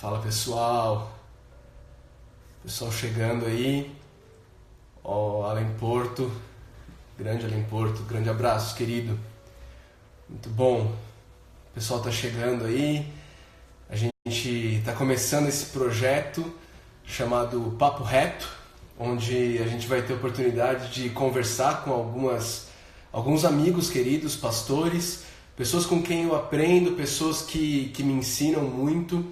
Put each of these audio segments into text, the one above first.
Fala pessoal, pessoal chegando aí, ó, Além Porto, grande abraço querido, muito bom, o pessoal tá chegando aí, a gente tá começando esse projeto chamado Papo Reto, onde a gente vai ter oportunidade de conversar com alguns amigos queridos, pastores, pessoas com quem eu aprendo, pessoas que me ensinam muito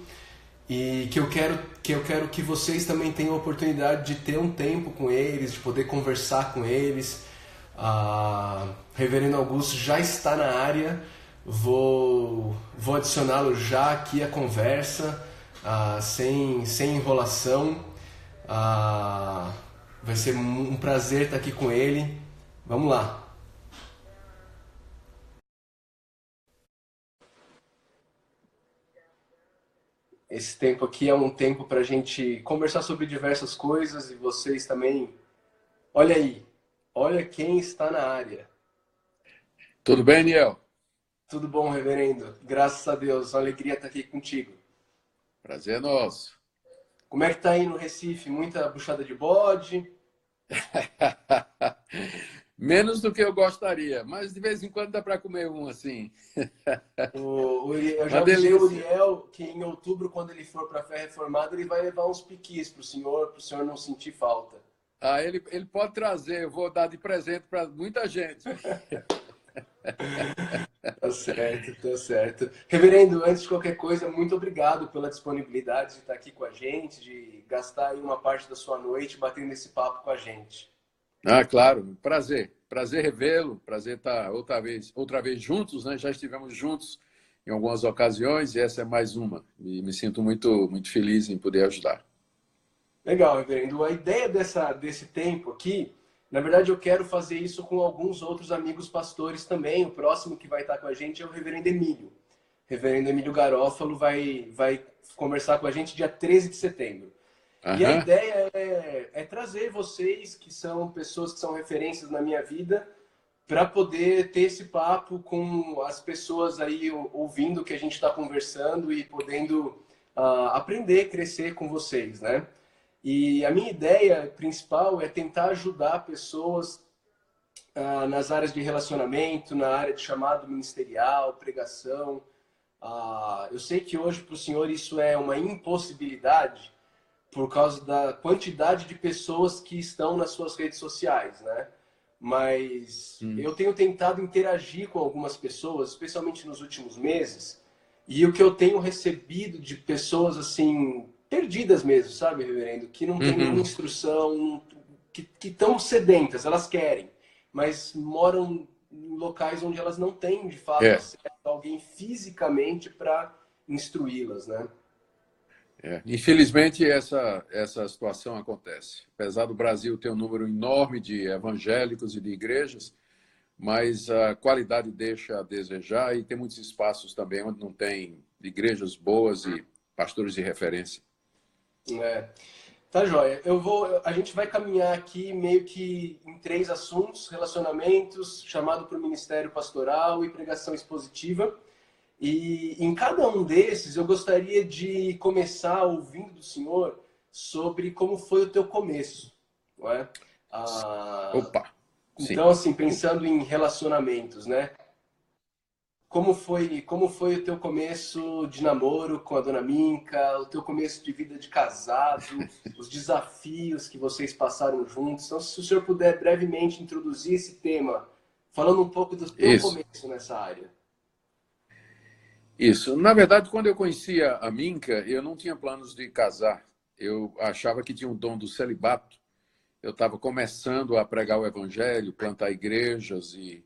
e que eu quero que vocês também tenham a oportunidade de ter um tempo com eles, de poder conversar com eles. Reverendo Augusto já está na área, vou adicioná-lo já aqui à conversa, sem enrolação. Vai ser um prazer estar aqui com ele. Vamos lá. Esse tempo aqui é um tempo para a gente conversar sobre diversas coisas e vocês também. Olha aí, olha quem está na área. Tudo bem, Niel? Tudo bom, reverendo? Graças a Deus, uma alegria estar aqui contigo. Prazer é nosso. Como é que tá aí no Recife? Muita buchada de bode? Menos do que eu gostaria, mas de vez em quando dá para comer um assim. Eu já Uma avisei o delícia. Uriel que em outubro, quando ele for para a Fé Reformada, ele vai levar uns piquis para o senhor não sentir falta. Ele pode trazer, eu vou dar de presente para muita gente. Tá certo, tá certo. Reverendo, antes de qualquer coisa, muito obrigado pela disponibilidade de estar aqui com a gente, de gastar aí uma parte da sua noite batendo esse papo com a gente. Ah, claro, prazer. Prazer revê-lo, prazer estar outra vez juntos, né? Já estivemos juntos em algumas ocasiões e essa é mais uma. E me sinto muito feliz em poder ajudar. Legal, reverendo. A ideia desse tempo aqui, na verdade, eu quero fazer isso com alguns outros amigos pastores também. O próximo que vai estar com a gente é o reverendo Emílio. O reverendo Emílio Garófalo vai conversar com a gente dia 13 de setembro. E a Aham. ideia é trazer vocês, que são pessoas que são referências na minha vida, para poder ter esse papo com as pessoas aí ouvindo o que a gente está conversando e podendo aprender, crescer com vocês, né? E a minha ideia principal é tentar ajudar pessoas nas áreas de relacionamento, na área de chamado ministerial, pregação. Eu sei que hoje para o senhor isso é uma impossibilidade por causa da quantidade de pessoas que estão nas suas redes sociais, né? Mas Hum. eu tenho tentado interagir com algumas pessoas, especialmente nos últimos meses, e o que eu tenho recebido de pessoas assim perdidas mesmo, sabe, reverendo, que não tem nenhuma Uhum. instrução, que estão sedentas, elas querem, mas moram em locais onde elas não têm de fato É. acesso a alguém fisicamente para instruí-las, né? Infelizmente, essa situação acontece. Apesar do Brasil ter um número enorme de evangélicos e de igrejas, mas a qualidade deixa a desejar e tem muitos espaços também onde não tem igrejas boas e pastores de referência. É. Tá joia. A gente vai caminhar aqui meio que em três assuntos: relacionamentos, chamado para o ministério pastoral e pregação expositiva. E em cada um desses eu gostaria de começar ouvindo do senhor sobre como foi o teu começo, não é? Ah, Opa, sim. então, assim, pensando em relacionamentos, né? Como foi o teu começo de namoro com a dona Minka, o teu começo de vida de casado, os desafios que vocês passaram juntos? Então, se o senhor puder brevemente introduzir esse tema, falando um pouco do teu Isso, começo nessa área. isso. Na verdade, quando eu conhecia a Minka, eu não tinha planos de casar. Eu achava que tinha um dom do celibato. Eu estava começando a pregar o evangelho, plantar igrejas e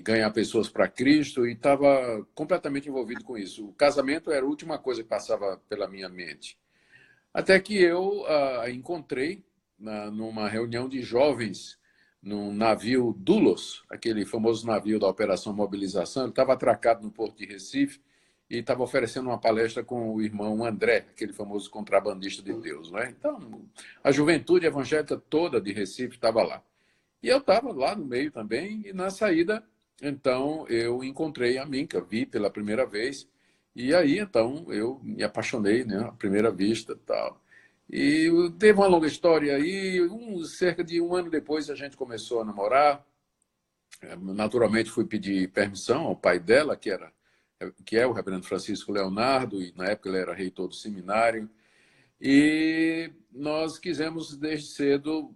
ganhar pessoas para Cristo e estava completamente envolvido com isso. O casamento era a última coisa que passava pela minha mente. Até que eu a encontrei numa reunião de jovens num navio Dulos, aquele famoso navio da Operação Mobilização. Ele estava atracado no Porto de Recife e estava oferecendo uma palestra com o irmão André, aquele famoso contrabandista de Deus. Né? Então, a juventude evangélica toda de Recife estava lá. E eu estava lá no meio também, e na saída, então, eu encontrei a Minka, vi pela primeira vez, E aí, então, eu me apaixonei, né, à primeira vista, tal. E teve uma longa história aí, cerca de um ano depois a gente começou a namorar. Naturalmente fui pedir permissão ao pai dela, que é o reverendo Francisco Leonardo, e na época ele era reitor do seminário. E nós quisemos desde cedo,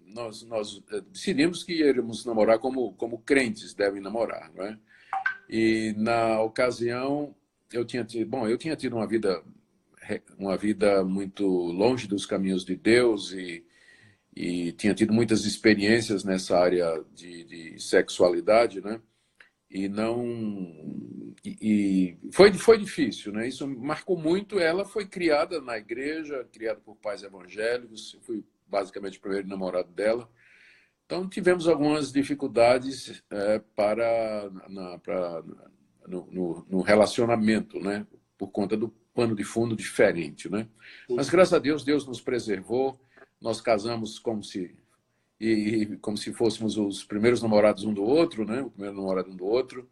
nós decidimos que iríamos namorar como crentes devem namorar, não é? E na ocasião eu tinha tido uma vida muito longe dos caminhos de Deus e tinha tido muitas experiências nessa área de sexualidade, né? E não foi difícil, né? Isso marcou muito. Ela foi criada na igreja, criada por pais evangélicos. Eu fui basicamente o primeiro namorado dela. Então tivemos algumas dificuldades no relacionamento, né? Por conta do pano de fundo diferente, né? Mas Sim. graças a Deus, Deus nos preservou. Nós casamos como se fôssemos os primeiros namorados um do outro, né? O primeiro namorado um do outro.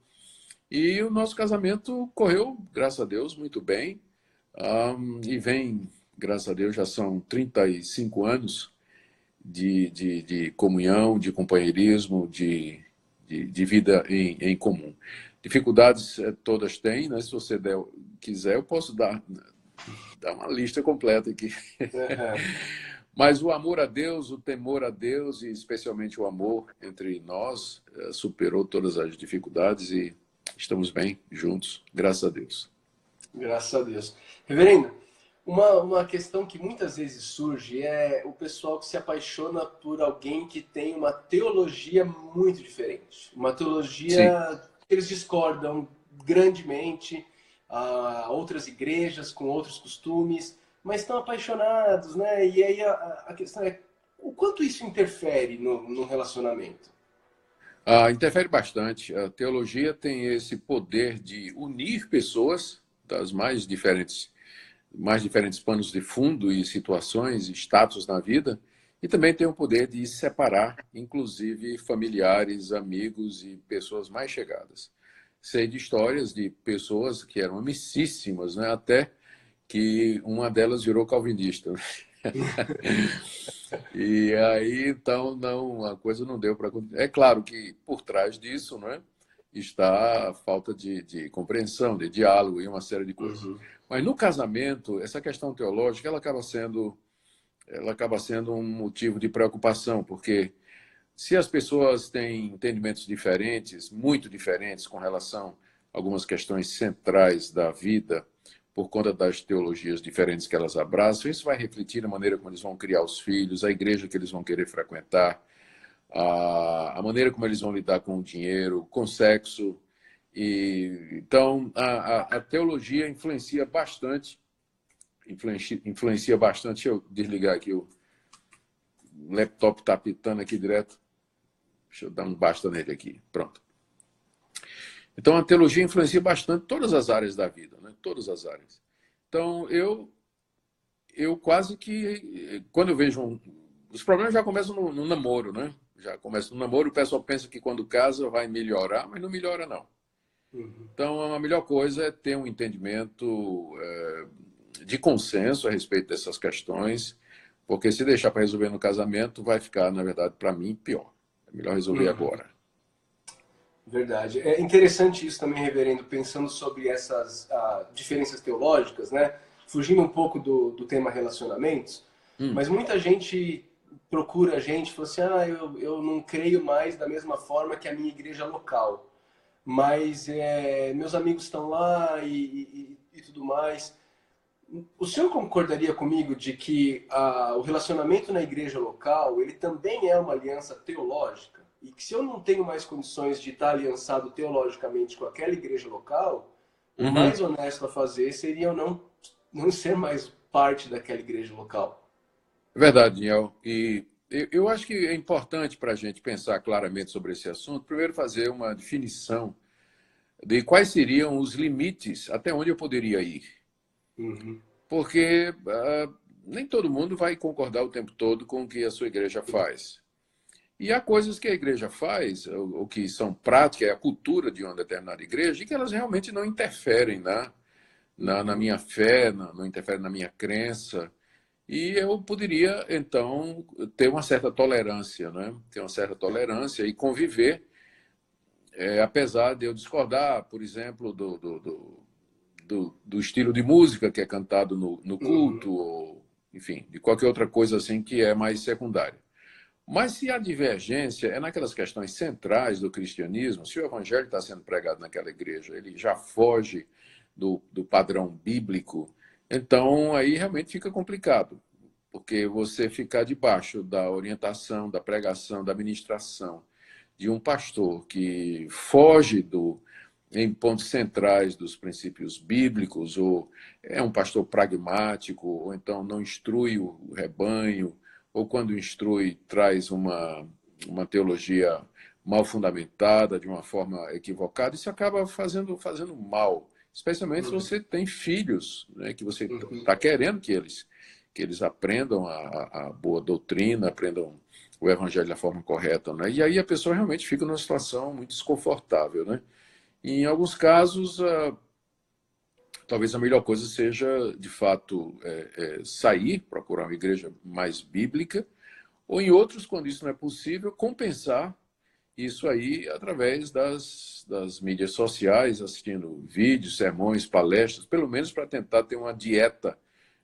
E o nosso casamento correu, graças a Deus, muito bem. E vem, graças a Deus, já são 35 anos de comunhão, de companheirismo, de vida em comum. Dificuldades todas têm, né? Se você quiser, eu posso dar uma lista completa aqui. Aham. Mas o amor a Deus, o temor a Deus e especialmente o amor entre nós superou todas as dificuldades e estamos bem juntos, graças a Deus. Graças a Deus. Reverendo, uma questão que muitas vezes surge é o pessoal que se apaixona por alguém que tem uma teologia muito diferente. Uma Sim. teologia que eles discordam grandemente, a outras igrejas com outros costumes, mas estão apaixonados, né? E aí a questão é o quanto isso interfere no relacionamento. Interfere bastante. A teologia tem esse poder de unir pessoas das mais diferentes panos de fundo e situações, status na vida, e também tem o poder de separar, inclusive familiares, amigos e pessoas mais chegadas. Sei de histórias de pessoas que eram amicíssimas, né? Até que uma delas virou calvinista. E aí, então, não, a coisa não deu para acontecer. É claro que por trás disso, né, está a falta de compreensão, de diálogo e uma série de coisas. Uhum. Mas no casamento, essa questão teológica, ela acaba sendo um motivo de preocupação, porque se as pessoas têm entendimentos diferentes, muito diferentes com relação a algumas questões centrais da vida, por conta das teologias diferentes que elas abraçam, isso vai refletir na maneira como eles vão criar os filhos, a igreja que eles vão querer frequentar, a maneira como eles vão lidar com o dinheiro, com o sexo. Então, a teologia influencia bastante. Deixa eu desligar aqui, o laptop está pitando aqui direto. Deixa eu dar um basta nele aqui. Pronto. Então, a teologia influencia bastante todas as áreas da vida, né? Todas as áreas. Então, eu quase que, quando eu vejo os problemas já começam no namoro, né? Já começa no namoro, o pessoal pensa que quando casa vai melhorar, mas não melhora, não. Uhum. Então, a melhor coisa é ter um entendimento de consenso a respeito dessas questões, porque se deixar para resolver no casamento, vai ficar, na verdade, para mim, pior. É melhor resolver Uhum. agora. Verdade. É interessante isso também, reverendo, pensando sobre essas diferenças teológicas, né? Fugindo um pouco do tema relacionamentos, Hum, mas muita gente procura a gente e fala assim: eu não creio mais da mesma forma que a minha igreja local, mas meus amigos estão lá e tudo mais. O senhor concordaria comigo de que o relacionamento na igreja local ele também é uma aliança teológica? E que se eu não tenho mais condições de estar aliançado teologicamente com aquela igreja local, o uhum. mais honesto a fazer seria eu não ser mais parte daquela igreja local. É verdade, Daniel. E eu acho que é importante para a gente pensar claramente sobre esse assunto, primeiro fazer uma definição de quais seriam os limites até onde eu poderia ir. Uhum. Porque nem todo mundo vai concordar o tempo todo com o que a sua igreja faz. E há coisas que a igreja faz, ou que são práticas, é a cultura de uma determinada igreja, e que elas realmente não interferem, né? na minha fé, não interfere na minha crença. E eu poderia, então, ter uma certa tolerância, né? Ter uma certa tolerância e conviver, apesar de eu discordar, por exemplo, do estilo de música que é cantado no culto, ou, enfim, de qualquer outra coisa assim que é mais secundária. Mas se a divergência é naquelas questões centrais do cristianismo, se o evangelho está sendo pregado naquela igreja, ele já foge do padrão bíblico, então aí realmente fica complicado, porque você ficar debaixo da orientação, da pregação, da ministração de um pastor que foge em pontos centrais dos princípios bíblicos, ou é um pastor pragmático, ou então não instrui o rebanho, ou quando instrui, traz uma teologia mal fundamentada, de uma forma equivocada, isso acaba fazendo mal, especialmente se você tem filhos, né, que você está querendo que eles aprendam a boa doutrina, aprendam o evangelho da forma correta, né? E aí a pessoa realmente fica numa situação muito desconfortável, né? E em alguns casos, talvez a melhor coisa seja, de fato, sair, procurar uma igreja mais bíblica, ou em outros, quando isso não é possível, compensar isso aí através das mídias sociais, assistindo vídeos, sermões, palestras, pelo menos para tentar ter uma dieta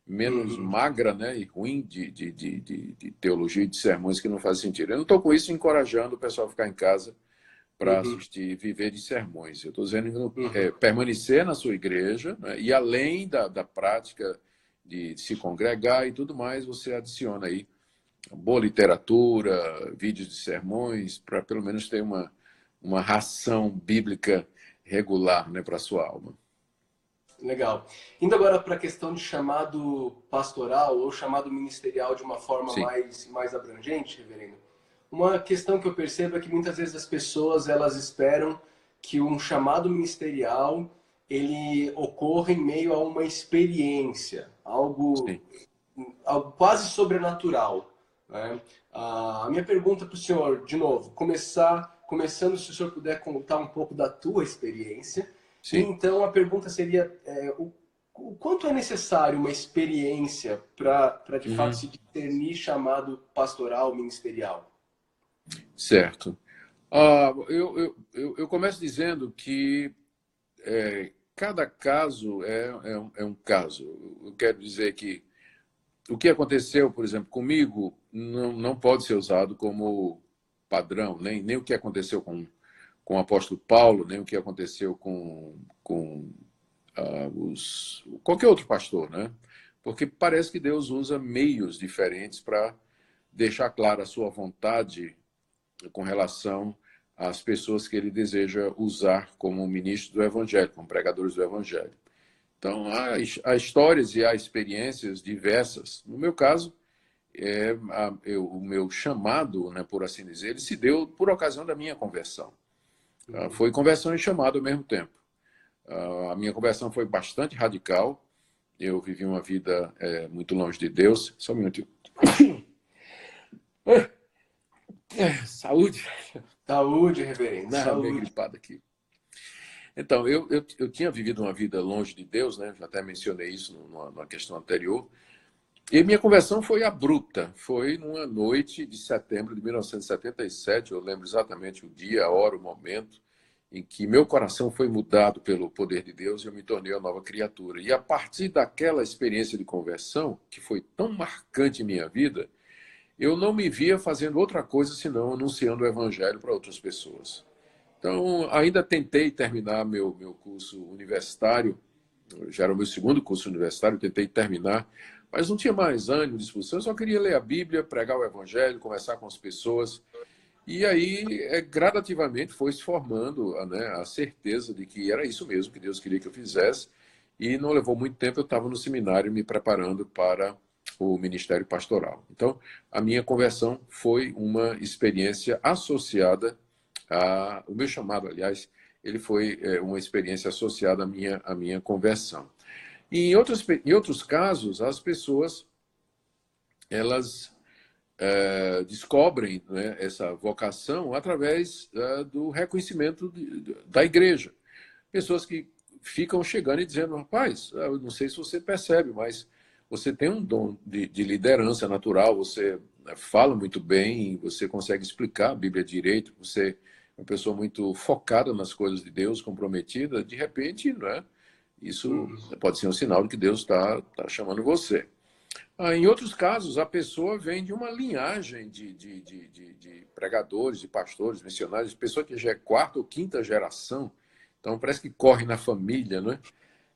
menos magra, né, e ruim de teologia e de sermões que não fazem sentido. Eu não estou com isso encorajando o pessoal a ficar em casa para assistir, viver de sermões. Eu estou dizendo permanecer na sua igreja, né, e além da prática de se congregar e tudo mais, você adiciona aí boa literatura, vídeos de sermões, para pelo menos ter uma ração bíblica regular, né, para a sua alma. Legal. Indo agora para a questão de chamado pastoral ou chamado ministerial de uma forma Sim. mais abrangente, reverendo. Uma questão que eu percebo é que muitas vezes as pessoas elas esperam que um chamado ministerial ele ocorra em meio a uma experiência, algo quase sobrenatural, né? A minha pergunta para o senhor, de novo, começando, se o senhor puder contar um pouco da tua experiência. E Sim. então a pergunta seria o quanto é necessário uma experiência para de fato se discernir chamado pastoral, ministerial? Certo. Eu começo dizendo que cada caso é um caso. Eu quero dizer que o que aconteceu, por exemplo, comigo, não pode ser usado como padrão, nem o que aconteceu com o apóstolo Paulo, nem o que aconteceu com qualquer outro pastor, né? Porque parece que Deus usa meios diferentes para deixar clara a sua vontade com relação às pessoas que ele deseja usar como ministros do Evangelho, como pregadores do Evangelho. Então, há histórias e há experiências diversas. No meu caso, o meu chamado, né, por assim dizer, ele se deu por ocasião da minha conversão. Foi conversão e chamado ao mesmo tempo. A minha conversão foi bastante radical. Eu vivi uma vida muito longe de Deus. Só um minutinho. Saúde. Saúde, reverendo. Saúde. Meio gripado aqui. Então, eu tinha vivido uma vida longe de Deus, né? Já até mencionei isso numa questão anterior. E minha conversão foi abrupta. Foi numa noite de setembro de 1977. Eu lembro exatamente o dia, a hora, o momento em que meu coração foi mudado pelo poder de Deus e eu me tornei uma nova criatura. E a partir daquela experiência de conversão, que foi tão marcante em minha vida, eu não me via fazendo outra coisa senão anunciando o evangelho para outras pessoas. Então, ainda tentei terminar meu curso universitário, já era o meu segundo curso universitário, tentei terminar, mas não tinha mais ânimo, disposição, eu só queria ler a Bíblia, pregar o evangelho, conversar com as pessoas. E aí, gradativamente, foi se formando, né, a certeza de que era isso mesmo que Deus queria que eu fizesse. E não levou muito tempo, eu estava no seminário me preparando para o ministério pastoral. Então, a minha conversão foi uma experiência associada o meu chamado, aliás, ele foi uma experiência associada à minha conversão. E em outros casos, as pessoas elas descobrem, né, essa vocação através do reconhecimento da igreja. Pessoas que ficam chegando e dizendo, rapaz, eu não sei se você percebe, mas você tem um dom de liderança natural, você fala muito bem, você consegue explicar a Bíblia direito, você é uma pessoa muito focada nas coisas de Deus, comprometida, de repente, não é? Isso pode ser um sinal de que Deus está chamando você. Em outros casos, a pessoa vem de uma linhagem de pregadores, de pastores, missionários, pessoa que já é quarta ou quinta geração, então parece que corre na família, não é?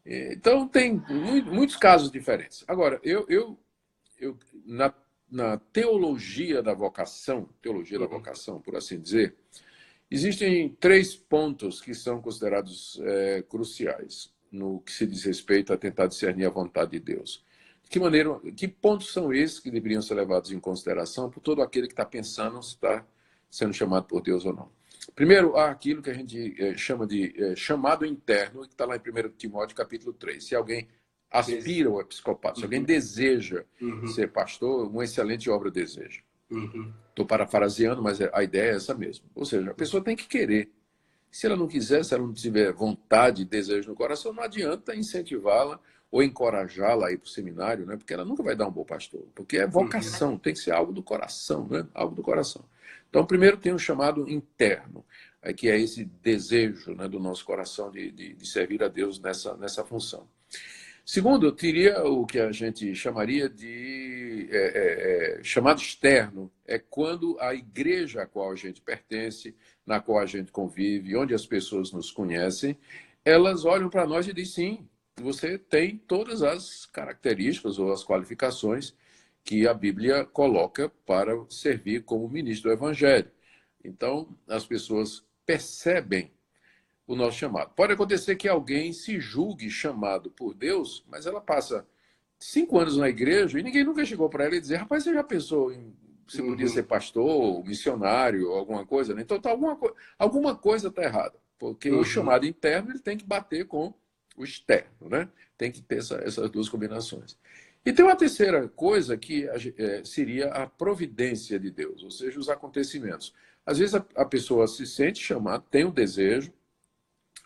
Então, tem muitos casos diferentes. Agora, na teologia da vocação, por assim dizer, existem 3 pontos que são considerados cruciais no que se diz respeito a tentar discernir a vontade de Deus. Que pontos são esses que deveriam ser levados em consideração por todo aquele que está pensando se está sendo chamado por Deus ou não? Primeiro, há aquilo que a gente chama de chamado interno, que está lá em 1 Timóteo, capítulo 3. Se alguém aspira ao episcopado, se alguém deseja ser pastor, uma excelente obra deseja. Estou parafraseando, mas a ideia é essa mesmo. Ou seja, a pessoa tem que querer. Se ela não quiser, se ela não tiver vontade e desejo no coração, não adianta incentivá-la ou encorajá-la a ir para o seminário, né? Porque ela nunca vai dar um bom pastor. Porque é vocação, tem que ser algo do coração, né? Algo do coração. Então, primeiro tem um chamado interno, que é esse desejo, né, do nosso coração de servir a Deus nessa função. Segundo, eu teria o que a gente chamaria de chamado externo, é quando a igreja a qual a gente pertence, na qual a gente convive, onde as pessoas nos conhecem, elas olham para nós e dizem, sim, você tem todas as características ou as qualificações que a Bíblia coloca para servir como ministro do Evangelho. Então, as pessoas percebem o nosso chamado. Pode acontecer que alguém se julgue chamado por Deus, mas ela passa 5 anos na igreja e ninguém nunca chegou para ela e dizer, rapaz, você já pensou em você podia ser pastor, missionário, alguma coisa? Né? Então, alguma coisa está errada, porque o chamado interno ele tem que bater com o externo, né? Tem que ter essas 2 combinações. E tem uma terceira coisa que seria a providência de Deus, ou seja, os acontecimentos. Às vezes a pessoa se sente chamada, tem um desejo,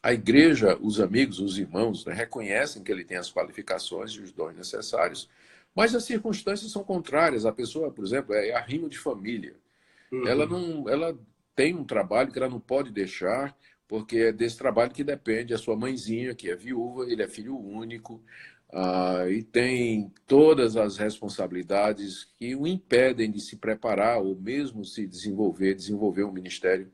a igreja, os amigos, os irmãos, né, reconhecem que ele tem as qualificações e os dons necessários, mas as circunstâncias são contrárias. A pessoa, por exemplo, é arrimo de família. Ela tem um trabalho que ela não pode deixar, porque é desse trabalho que depende a sua mãezinha, que é viúva, ele é filho único, e tem todas as responsabilidades que o impedem de se preparar ou mesmo se desenvolver um ministério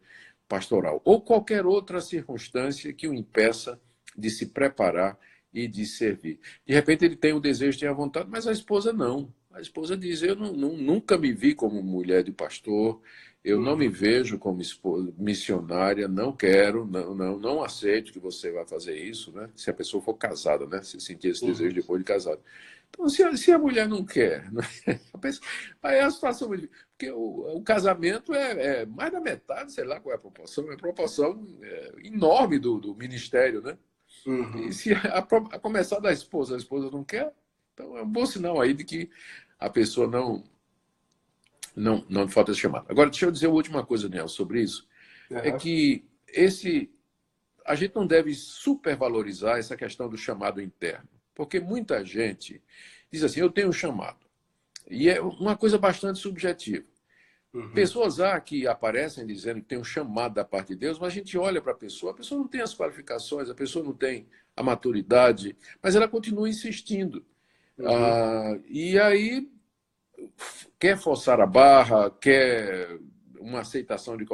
pastoral, ou qualquer outra circunstância que o impeça de se preparar e de servir. De repente ele tem o desejo, tem a vontade, mas a esposa não. A esposa diz, eu nunca me vi como mulher de pastor, eu não me vejo como missionária, não quero, não aceito que você vai fazer isso, né? Se a pessoa for casada, né? Se sentir esse desejo depois de casado. Então, se a mulher não quer, né? Aí é a situação muito... Porque o casamento é mais da metade, sei lá qual é a proporção enorme do ministério, né? E se a começar da esposa, a esposa não quer, então é um bom sinal aí de que a pessoa não falta esse chamado. Agora, deixa eu dizer uma última coisa, Daniel, sobre isso. É que a gente não deve supervalorizar essa questão do chamado interno. Porque muita gente diz assim, eu tenho um chamado. E é uma coisa bastante subjetiva. Pessoas que aparecem dizendo que tem um chamado da parte de Deus, mas a gente olha para a pessoa não tem as qualificações, a pessoa não tem a maturidade, mas ela continua insistindo. E aí quer forçar a barra, quer uma aceitação de...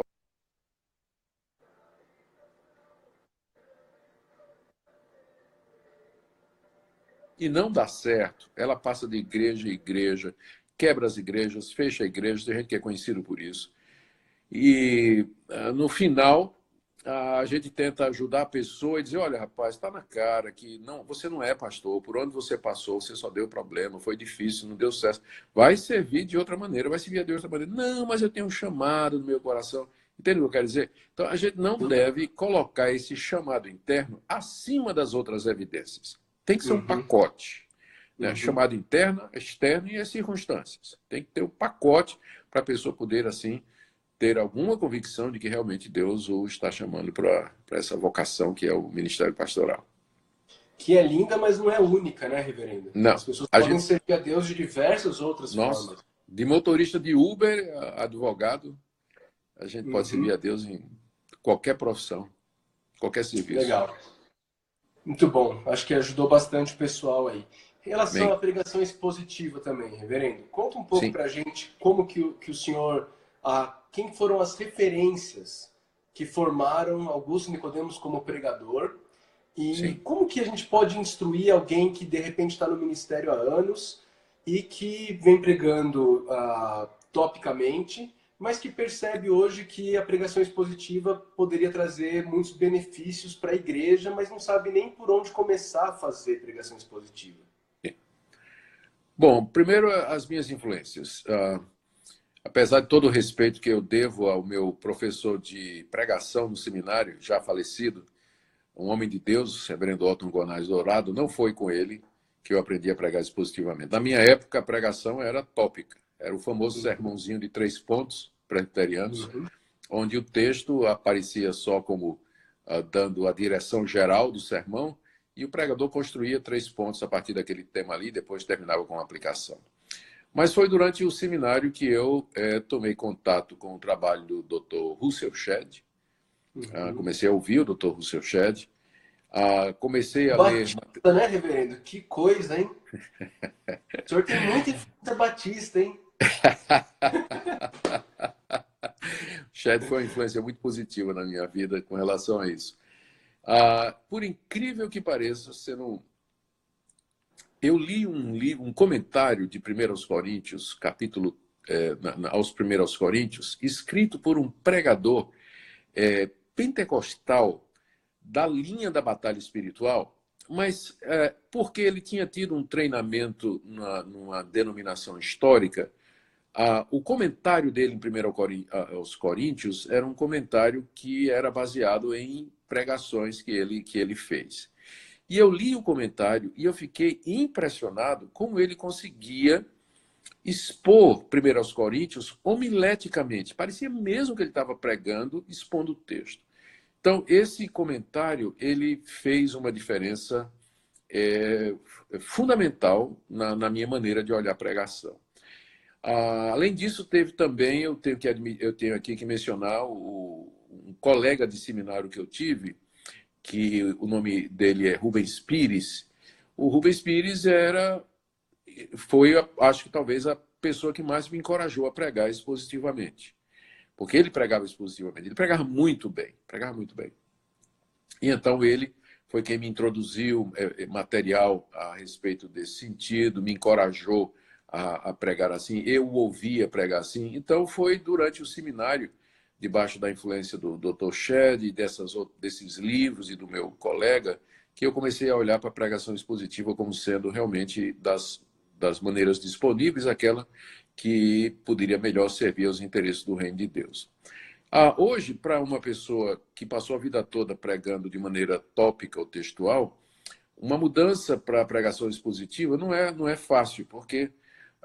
E não dá certo. Ela passa de igreja em igreja, quebra as igrejas, fecha a igreja, tem gente que é conhecido por isso. E no final, a gente tenta ajudar a pessoa e dizer, olha, rapaz, está na cara que você não é pastor, por onde você passou, você só deu problema, foi difícil, não deu certo. Vai servir de outra maneira, vai servir a Deus de outra maneira. Não, mas eu tenho um chamado no meu coração. Entende o que eu quero dizer? Então, a gente não deve colocar esse chamado interno acima das outras evidências. Tem que ser um pacote. Né? Chamado interno, externo e as circunstâncias. Tem que ter um pacote para a pessoa poder, assim, ter alguma convicção de que realmente Deus o está chamando para essa vocação que é o ministério pastoral. Que é linda, mas não é única, né, reverendo? Não. As pessoas A podem gente, servir a Deus de diversas outras nossa, formas. de motorista de Uber a advogado, a gente pode servir Uhum, a Deus em qualquer profissão, qualquer serviço. legal. Muito bom. Acho que ajudou bastante o pessoal aí. Em relação à Amém? pregação expositiva também, reverendo, conta um pouco Sim, para a gente como que o senhor, quem foram as referências que formaram Augusto Nicodemos como pregador e sim. como que a gente pode instruir alguém que de repente está no ministério há anos e que vem pregando topicamente, mas que percebe hoje que a pregação expositiva poderia trazer muitos benefícios para a igreja, mas não sabe nem por onde começar a fazer pregação expositiva. Bom, primeiro as minhas influências. Apesar de todo o respeito que eu devo ao meu professor de pregação no seminário, já falecido, um homem de Deus, reverendo Otton Gonais Dourado, não foi com ele que eu aprendi a pregar expositivamente. Na minha época, a pregação era tópica. Era o famoso Uhum, sermãozinho de 3 pontos presbiterianos, uhum, onde o texto aparecia só como dando a direção geral do sermão e o pregador construía 3 pontos a partir daquele tema ali, depois terminava com a aplicação. Mas foi durante o seminário que eu tomei contato com o trabalho do Dr. Russell Shedd. uhum. Comecei a ouvir o Dr. Russell Shedd. Comecei a ler. Batista, né, reverendo? Que coisa, hein? O senhor tem muita influência batista, hein? Shedd foi uma influência muito positiva na minha vida com relação a isso. Por incrível que pareça, você não... eu li um livro, um comentário de 1 aos Coríntios, capítulo aos 1 aos Coríntios, escrito por um pregador pentecostal da linha da batalha espiritual, mas porque ele tinha tido um treinamento numa denominação histórica, o comentário dele em 1 aos Coríntios era um comentário que era baseado em pregações que ele fez. E eu li o comentário e eu fiquei impressionado como ele conseguia expor 1 aos Coríntios homileticamente. Parecia mesmo que ele estava pregando, expondo o texto. Então, esse comentário, ele fez uma diferença fundamental na minha maneira de olhar a pregação. Além disso, teve também, eu tenho aqui que mencionar um colega de seminário que eu tive, que o nome dele é Rubens Pires. O Rubens Pires foi, acho que talvez, a pessoa que mais me encorajou a pregar expositivamente. Porque ele pregava expositivamente, ele pregava muito bem, pregava muito bem. E então ele foi quem me introduziu material a respeito desse sentido, me encorajou a pregar assim, eu o ouvia pregar assim. Então foi durante o seminário, debaixo da influência do Dr. Shedd, desses livros e do meu colega, que eu comecei a olhar para a pregação expositiva como sendo realmente das maneiras disponíveis aquela que poderia melhor servir aos interesses do reino de Deus. Hoje, para uma pessoa que passou a vida toda pregando de maneira tópica ou textual, uma mudança para a pregação expositiva não é fácil, porque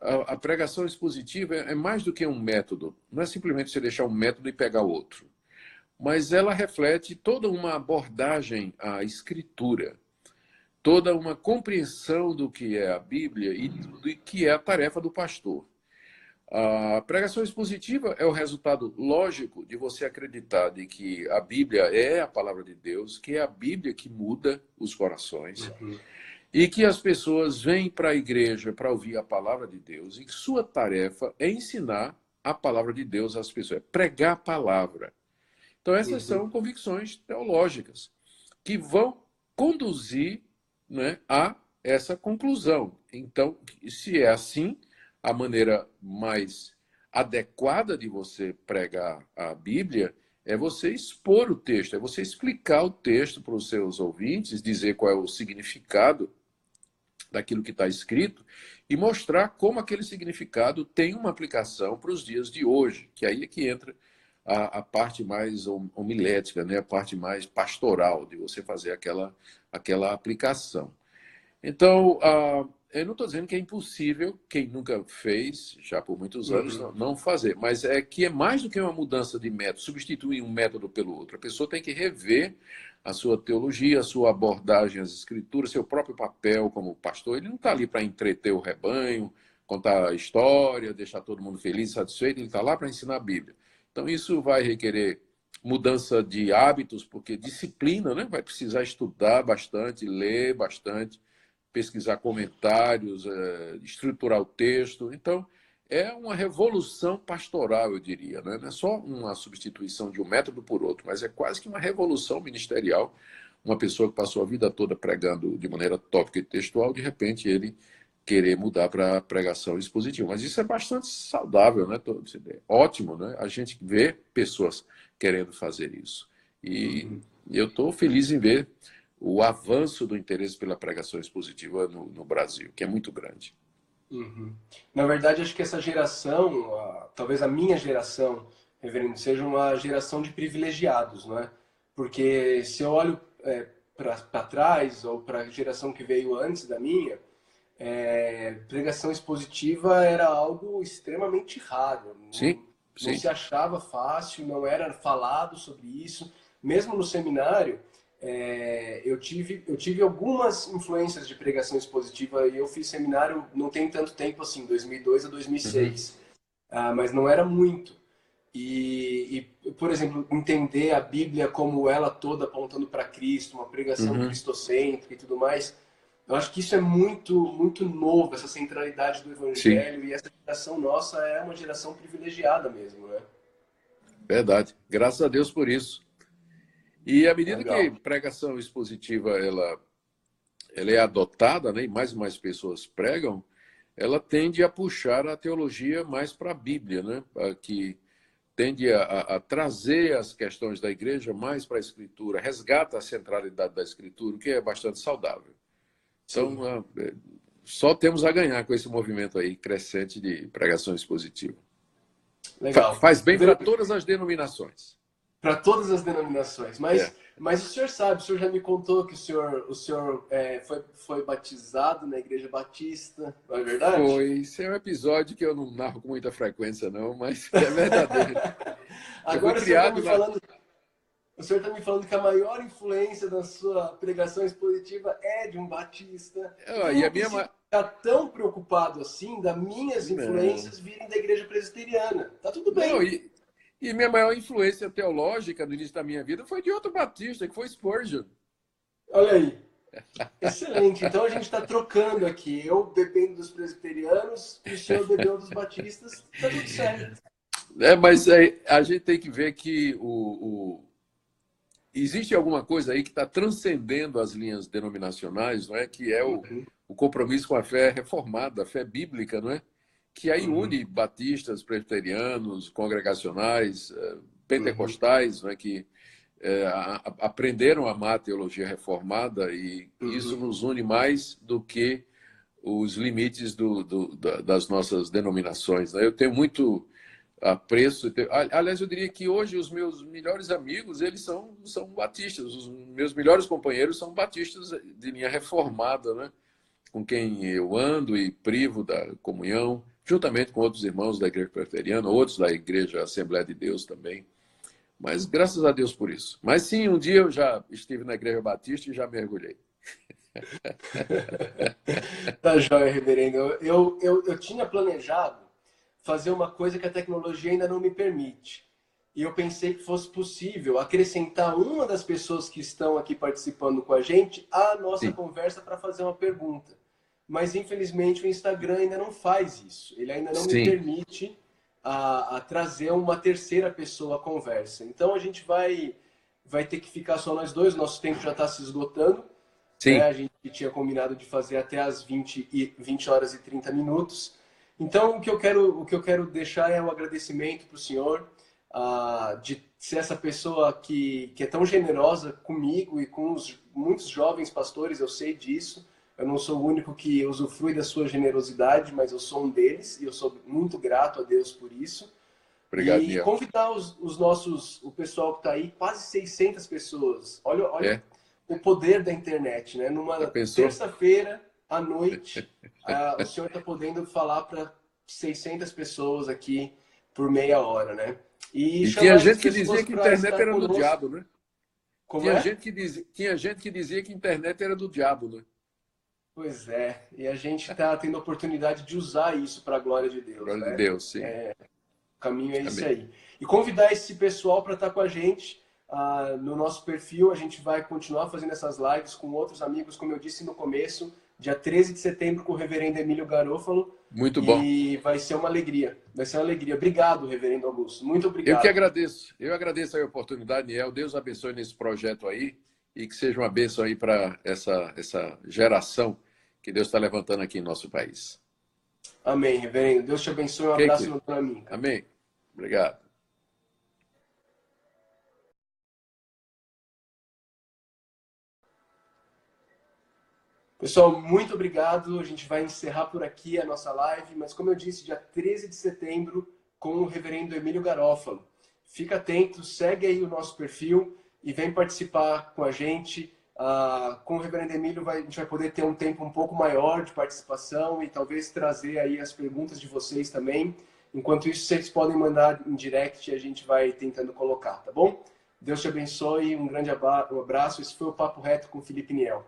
a pregação expositiva é mais do que um método. Não é simplesmente você deixar um método e pegar outro. Mas ela reflete toda uma abordagem à escritura, toda uma compreensão do que é a Bíblia e do que é a tarefa do pastor. A pregação expositiva é o resultado lógico de você acreditar de que a Bíblia é a palavra de Deus, que é a Bíblia que muda os corações, Uhum. e que as pessoas vêm para a igreja para ouvir a palavra de Deus, e que sua tarefa é ensinar a palavra de Deus às pessoas, é pregar a palavra. Então, essas Uhum. são convicções teológicas que vão conduzir, né, a essa conclusão. Então, se é assim, a maneira mais adequada de você pregar a Bíblia é você expor o texto, é você explicar o texto para os seus ouvintes, dizer qual é o significado daquilo que está escrito e mostrar como aquele significado tem uma aplicação para os dias de hoje, que aí é que entra a parte mais homilética, né? A parte mais pastoral de você fazer aquela aplicação. Então, eu não estou dizendo que é impossível, quem nunca fez, já por muitos anos, Uhum. não fazer. Mas é que é mais do que uma mudança de método, substituir um método pelo outro. A pessoa tem que rever a sua teologia, a sua abordagem às escrituras, seu próprio papel como pastor. Ele não está ali para entreter o rebanho, contar a história, deixar todo mundo feliz, satisfeito. Ele está lá para ensinar a Bíblia. Então, isso vai requerer mudança de hábitos, porque disciplina, né? Vai precisar estudar bastante, ler bastante, pesquisar comentários, estruturar o texto. Então, é uma revolução pastoral, eu diria. Né? Não é só uma substituição de um método por outro, mas é quase que uma revolução ministerial. Uma pessoa que passou a vida toda pregando de maneira tópica e textual, de repente ele querer mudar para pregação expositiva. Mas isso é bastante saudável, né? Ótimo, né? A gente vê pessoas querendo fazer isso. E Uhum. eu estou feliz em ver o avanço do interesse pela pregação expositiva no Brasil, que é muito grande. Uhum. Na verdade, acho que essa geração, talvez a minha geração, reverendo, seja uma geração de privilegiados, não é? Porque se eu olho para trás, ou para a geração que veio antes da minha, pregação expositiva era algo extremamente raro. Sim, Não sim. se achava fácil, não era falado sobre isso. Mesmo no seminário, eu tive algumas influências de pregação expositiva e eu fiz seminário não tem tanto tempo assim, 2002 a Uhum, 2006, mas não era muito. Por exemplo, entender a Bíblia como ela toda apontando para Cristo, uma pregação uhum, cristocêntrica e tudo mais, eu acho que isso é muito, muito novo, essa centralidade do sim, Evangelho, e essa geração nossa é uma geração privilegiada mesmo, né? verdade. Graças a Deus por isso. E à medida que Legal. pregação expositiva ela é adotada, né, e mais pessoas pregam, ela tende a puxar a teologia mais para a Bíblia, né, que tende a trazer as questões da igreja mais para a Escritura, resgata a centralidade da Escritura, o que é bastante saudável. Então, Sim. só temos a ganhar com esse movimento aí crescente de pregação expositiva. Legal. Faz bem para todas as denominações. Para todas as denominações. É. Mas o senhor sabe, o senhor já me contou que o senhor foi batizado na Igreja Batista, não é verdade? Foi. Esse é um episódio que eu não narro com muita frequência, não, mas é verdadeiro. Eu fui Agora o senhor está criado me na. falando, o senhor está me falando que a maior influência da sua pregação expositiva é de um batista. Então eu E a não minha. preciso ficar tão preocupado assim das minhas Não. influências virem da Igreja Presbiteriana. Tá tudo Não, bem. e minha maior influência teológica no início da minha vida foi de outro batista, que foi Spurgeon. Olha aí. Excelente. Então a gente está trocando aqui. Eu bebendo dos presbiterianos e o senhor bebendo dos batistas. Tá tudo certo. Mas a gente tem que ver que existe alguma coisa aí que está transcendendo as linhas denominacionais, não é? Que é Uhum, o compromisso com a fé reformada, a fé bíblica, não é? Que aí uhum, une batistas, presbiterianos, congregacionais, uhum, pentecostais, não é? Que aprenderam a amar a teologia reformada e isso uhum. nos une mais do que os limites das nossas denominações. Né? Eu tenho muito apreço. Aliás, eu diria que hoje os meus melhores amigos, eles são batistas. Os meus melhores companheiros são batistas de linha reformada, né? Com quem eu ando e privo da comunhão, juntamente com outros irmãos da Igreja Presbiteriana, outros da Igreja Assembleia de Deus também. Mas graças a Deus por isso. Mas sim, um dia eu já estive na Igreja Batista e já mergulhei. Tá joia, reverendo. Eu tinha planejado fazer uma coisa que a tecnologia ainda não me permite. E eu pensei que fosse possível acrescentar uma das pessoas que estão aqui participando com a gente à nossa Sim, conversa para fazer uma pergunta. Mas infelizmente o Instagram ainda não faz isso. Ele ainda não me sim, permite a trazer uma terceira pessoa à conversa. Então a gente vai ter que ficar só nós dois. Nosso tempo já está se esgotando, né? sim. A gente tinha combinado de fazer até as 20 horas e 30 minutos. Então, o que eu quero deixar é um agradecimento para o senhor, de ser essa pessoa que é tão generosa comigo e com muitos jovens pastores, eu sei disso. Eu não sou o único que usufrui da sua generosidade, mas eu sou um deles e eu sou muito grato a Deus por isso. Obrigado, E Niel. convidar o pessoal que está aí, quase 600 pessoas. Olha É, o poder da internet, né? já Numa pensou? terça-feira, à noite, o senhor está podendo falar para 600 pessoas aqui por meia hora, né? E tinha chamar essas gente que pessoas dizia que a para internet estar era do conosco. diabo, né? Como é? Tinha gente que dizia que a internet era do diabo, né? Pois é, e a gente está tendo a oportunidade de usar isso para a glória de Deus, Glória de né? Deus, sim. O caminho é esse Amém. aí. E convidar esse pessoal para estar com a gente no nosso perfil. A gente vai continuar fazendo essas lives com outros amigos, como eu disse no começo, dia 13 de setembro com o reverendo Emílio Garofalo. Muito bom. E vai ser uma alegria. Vai ser uma alegria. Obrigado, reverendo Augusto. Muito Eu que obrigado. agradeço. Eu agradeço a oportunidade, Niel. Deus abençoe nesse projeto aí e que seja uma bênção aí para essa geração que Deus está levantando aqui em nosso país. Amém, reverendo. Deus te abençoe. Um Ok, abraço querido? no caminho. Amém. Obrigado. Pessoal, muito obrigado. A gente vai encerrar por aqui a nossa live, mas como eu disse, dia 13 de setembro com o reverendo Emílio Garofalo. Fica atento, segue aí o nosso perfil e vem participar com a gente. Com o reverendo Emílio a gente vai poder ter um tempo um pouco maior de participação e talvez trazer aí as perguntas de vocês também. Enquanto isso, vocês podem mandar em direct e a gente vai tentando colocar, tá bom? Deus te abençoe, um grande abraço. Esse foi o Papo Reto com Felipe Niel.